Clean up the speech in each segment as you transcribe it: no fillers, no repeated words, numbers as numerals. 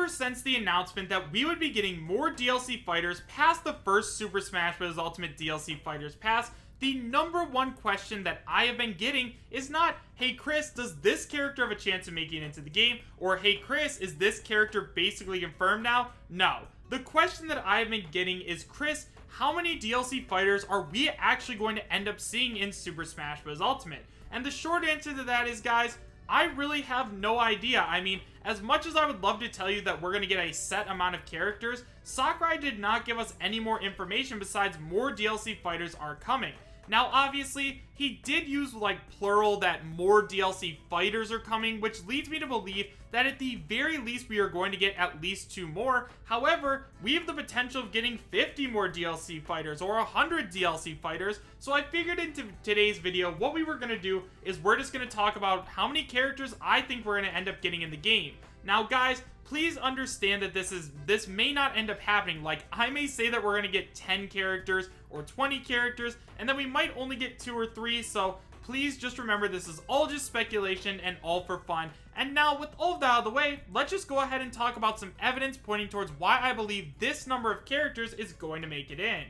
since the announcement that we would be getting more DLC fighters past the first Super Smash Bros. Ultimate DLC Fighters Pass, the number one question that I have been getting is not, hey Chris, does this character have a chance of making it into the game? Or, hey Chris, is this character basically confirmed now? No. The question that I have been getting is, Chris, how many DLC fighters are we actually going to end up seeing in Super Smash Bros. Ultimate? And the short answer to that is, guys, I really have no idea. I mean, as much as I would love to tell you that we're going to get a set amount of characters, Sakurai did not give us any more information besides more DLC fighters are coming. Now, obviously, he did use, like, plural that more DLC fighters are coming, which leads me to believe that at the very least we are going to get at least 2 more. However, we have the potential of getting 50 more DLC fighters or 100 DLC fighters. So I figured into today's video, what we were going to do is we're just going to talk about how many characters I think we're going to end up getting in the game. Now, guys, please understand that this may not end up happening. Like, I may say that we're going to get 10 characters or 20 characters, and then we might only get 2 or 3, so please just remember this is all just speculation and all for fun. And now, with all of that out of the way, let's just go ahead and talk about some evidence pointing towards why I believe this number of characters is going to make it in.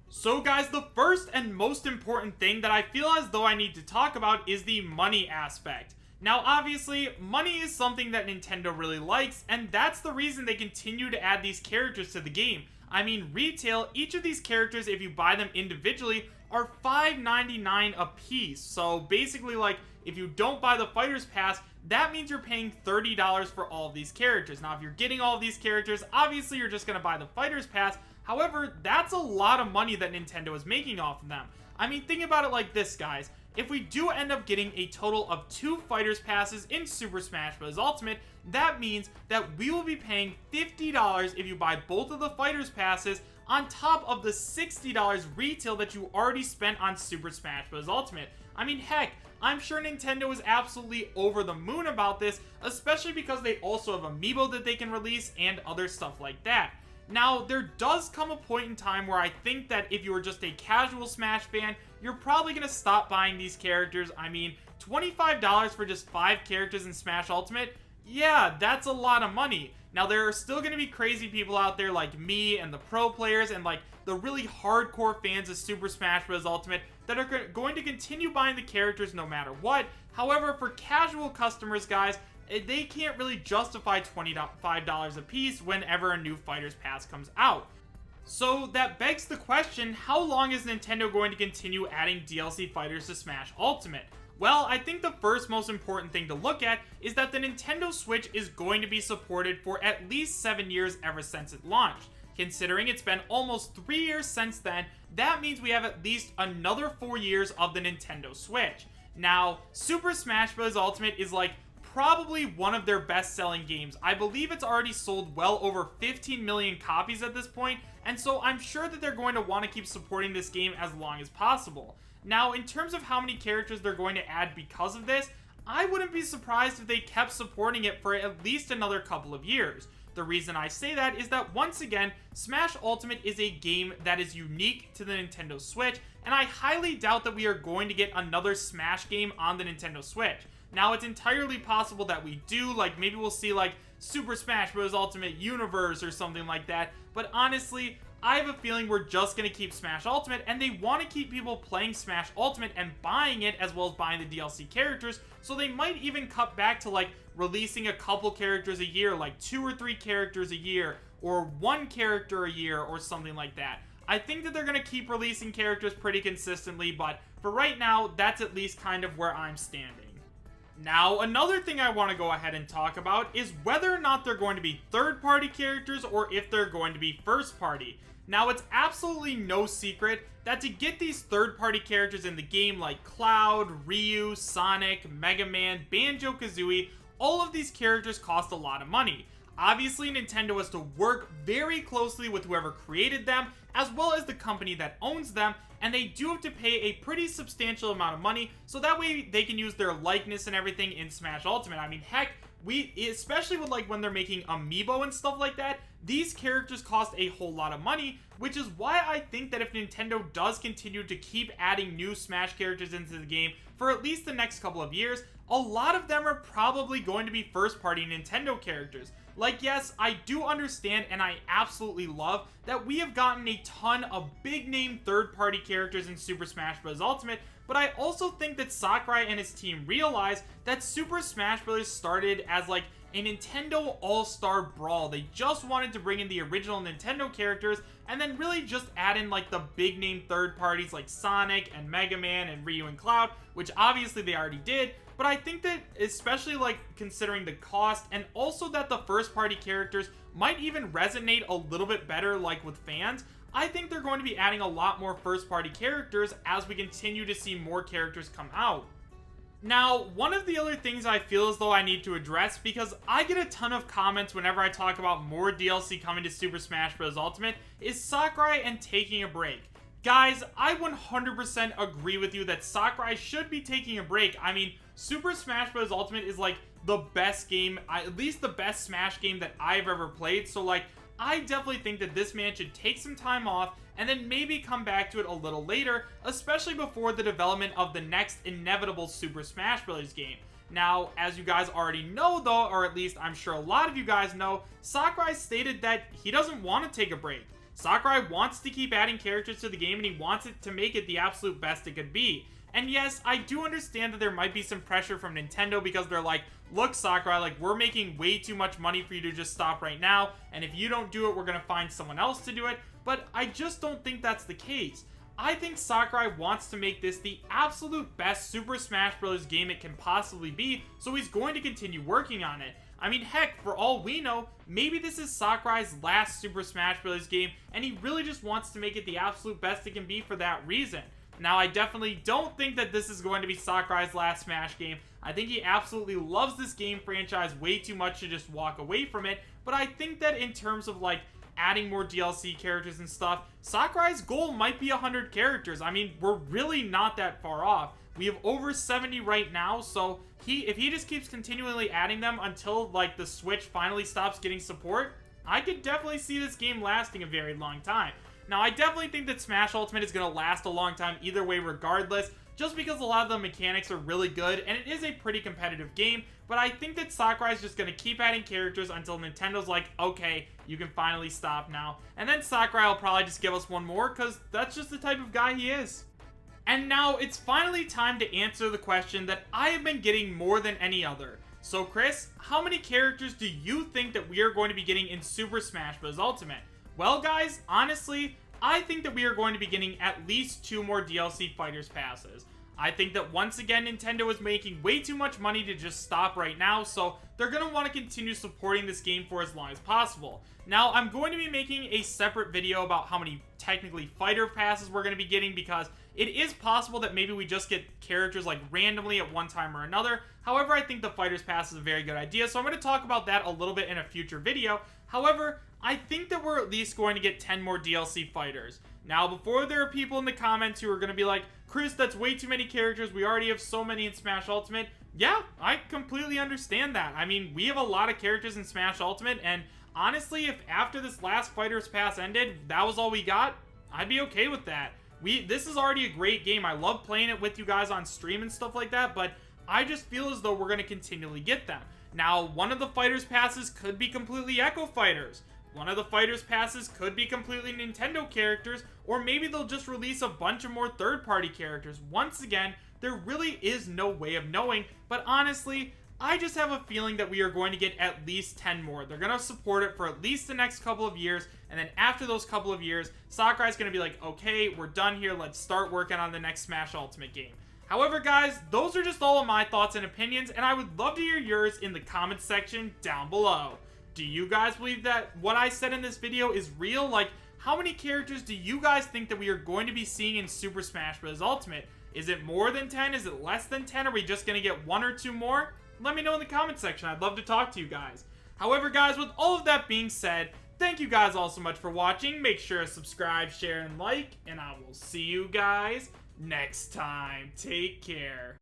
So guys, the first and most important thing that I feel as though I need to talk about is the money aspect. Now, obviously, money is something that Nintendo really likes, and that's the reason they continue to add these characters to the game. I mean, retail, each of these characters, if you buy them individually, are $5.99 a piece. So basically, like, if you don't buy the Fighters Pass, that means you're paying $30 for all of these characters. Now, if you're getting all of these characters, obviously you're just going to buy the Fighters Pass. However, that's a lot of money that Nintendo is making off of them. I mean, think about it like this, guys. If we do end up getting a total of 2 Fighters Passes in Super Smash Bros. Ultimate, that means that we will be paying $50 if you buy both of the Fighters Passes on top of the $60 retail that you already spent on Super Smash Bros. Ultimate. I mean, heck, I'm sure Nintendo is absolutely over the moon about this, especially because they also have Amiibo that they can release and other stuff like that. Now, there does come a point in time where I think that if you are just a casual Smash fan, you're probably going to stop buying these characters. I mean, $25 for just 5 characters in Smash Ultimate? Yeah, that's a lot of money. Now, there are still going to be crazy people out there like me and the pro players and like the really hardcore fans of Super Smash Bros. Ultimate that are going to continue buying the characters no matter what. However, for casual customers, guys, they can't really justify $25 a piece whenever a new Fighters Pass comes out. So that begs the question, how long is Nintendo going to continue adding DLC fighters to Smash Ultimate? Well, I think the first most important thing to look at is that the Nintendo Switch is going to be supported for at least 7 years ever since it launched. Considering it's been almost 3 years since then, that means we have at least another 4 years of the Nintendo Switch. Now, Super Smash Bros. Ultimate is like probably one of their best-selling games. I believe it's already sold well over 15 million copies at this point, and so I'm sure that they're going to want to keep supporting this game as long as possible. Now, in terms of how many characters they're going to add because of this, I wouldn't be surprised if they kept supporting it for at least another couple of years. The reason I say that is that, once again, Smash Ultimate is a game that is unique to the Nintendo Switch, and I highly doubt that we are going to get another Smash game on the Nintendo Switch. Now, it's entirely possible that we do, like, maybe we'll see, like, Super Smash Bros. Ultimate Universe or something like that, but honestly, I have a feeling we're just going to keep Smash Ultimate, and they want to keep people playing Smash Ultimate and buying it as well as buying the DLC characters, so they might even cut back to, like, releasing a couple characters a year, like 2 or 3 characters a year, or 1 character a year, or something like that. I think that they're going to keep releasing characters pretty consistently, but for right now, that's at least kind of where I'm standing. Now, another thing I want to go ahead and talk about is whether or not they're going to be third-party characters or if they're going to be first-party. Now, it's absolutely no secret that to get these third-party characters in the game like Cloud, Ryu, Sonic, Mega Man, Banjo-Kazooie, all of these characters cost a lot of money. Obviously, Nintendo has to work very closely with whoever created them, as well as the company that owns them, and they do have to pay a pretty substantial amount of money, so that way they can use their likeness and everything in Smash Ultimate. I mean, heck, especially with like when they're making amiibo and stuff like that, these characters cost a whole lot of money, which is why I think that if Nintendo does continue to keep adding new Smash characters into the game for at least the next couple of years, a lot of them are probably going to be first-party Nintendo characters. Like, yes, I do understand and I absolutely love that we have gotten a ton of big-name third-party characters in Super Smash Bros. Ultimate, but I also think that Sakurai and his team realized that Super Smash Bros. Started as like a Nintendo All-Star Brawl. They just wanted to bring in the original Nintendo characters and then really just add in like the big name third parties like Sonic and Mega Man and Ryu and Cloud, which obviously they already did. But I think that, especially like considering the cost and also that the first party characters might even resonate a little bit better like with fans, I think they're going to be adding a lot more first party characters as we continue to see more characters come out. Now, one of the other things I feel as though I need to address, because I get a ton of comments whenever I talk about more DLC coming to Super Smash Bros. Ultimate, is Sakurai and taking a break. Guys, I 100% agree with you that Sakurai should be taking a break. I mean, Super Smash Bros. Ultimate is like the best game, at least the best Smash game that I've ever played, so like, I definitely think that this man should take some time off and then maybe come back to it a little later, especially before the development of the next inevitable Super Smash Bros. Game. Now, as you guys already know though, or at least I'm sure a lot of you guys know, Sakurai stated that he doesn't want to take a break. Sakurai wants to keep adding characters to the game and he wants it to make it the absolute best it could be. And yes, I do understand that there might be some pressure from Nintendo because they're like, look Sakurai, like we're making way too much money for you to just stop right now, and if you don't do it, we're gonna find someone else to do it, but I just don't think that's the case. I think Sakurai wants to make this the absolute best Super Smash Bros. Game it can possibly be, so he's going to continue working on it. I mean, heck, for all we know, maybe this is Sakurai's last Super Smash Bros. Game, and he really just wants to make it the absolute best it can be for that reason. Now, I definitely don't think that this is going to be Sakurai's last Smash game. I think he absolutely loves this game franchise way too much to just walk away from it, but I think that in terms of, like, adding more DLC characters and stuff, Sakurai's goal might be 100 characters. I mean, we're really not that far off. We have over 70 right now, so if he just keeps continually adding them until, like, the Switch finally stops getting support, I could definitely see this game lasting a very long time. Now, I definitely think that Smash Ultimate is going to last a long time either way regardless, just because a lot of the mechanics are really good, and it is a pretty competitive game, but I think that Sakurai is just going to keep adding characters until Nintendo's like, okay, you can finally stop now. And then Sakurai will probably just give us one more, because that's just the type of guy he is. And now, it's finally time to answer the question that I have been getting more than any other. So Chris, how many characters do you think that we are going to be getting in Super Smash Bros. Ultimate? Well guys, honestly, I think that we are going to be getting at least 2 more DLC Fighters Passes. I think that once again, Nintendo is making way too much money to just stop right now, so they're going to want to continue supporting this game for as long as possible. Now, I'm going to be making a separate video about how many technically Fighter Passes we're going to be getting, because it is possible that maybe we just get characters like randomly at one time or another. However, I think the Fighters Pass is a very good idea, so I'm going to talk about that a little bit in a future video. However, I think that we're at least going to get 10 more DLC fighters. Now, before there are people in the comments who are going to be like, Chris, that's way too many characters, we already have so many in Smash Ultimate. Yeah, I completely understand that. I mean, we have a lot of characters in Smash Ultimate, and honestly, if after this last Fighters Pass ended, that was all we got, I'd be okay with that. This is already a great game. I love playing it with you guys on stream and stuff like that, but I just feel as though we're going to continually get them. Now, one of the Fighters Passes could be completely Echo Fighters. One of the Fighters Passes could be completely Nintendo characters, or maybe they'll just release a bunch of more third-party characters. Once again, there really is no way of knowing, but honestly, I just have a feeling that we are going to get at least 10 more. They're going to support it for at least the next couple of years, and then after those couple of years, Sakurai's going to be like, okay, we're done here, let's start working on the next Smash Ultimate game. However, guys, those are just all of my thoughts and opinions, and I would love to hear yours in the comments section down below. Do you guys believe that what I said in this video is real? Like, how many characters do you guys think that we are going to be seeing in Super Smash Bros. Ultimate? Is it more than 10? Is it less than 10? Are we just going to get 1 or 2 more? Let me know in the comment section. I'd love to talk to you guys. However, guys, with all of that being said, thank you guys all so much for watching. Make sure to subscribe, share, and like, and I will see you guys next time. Take care.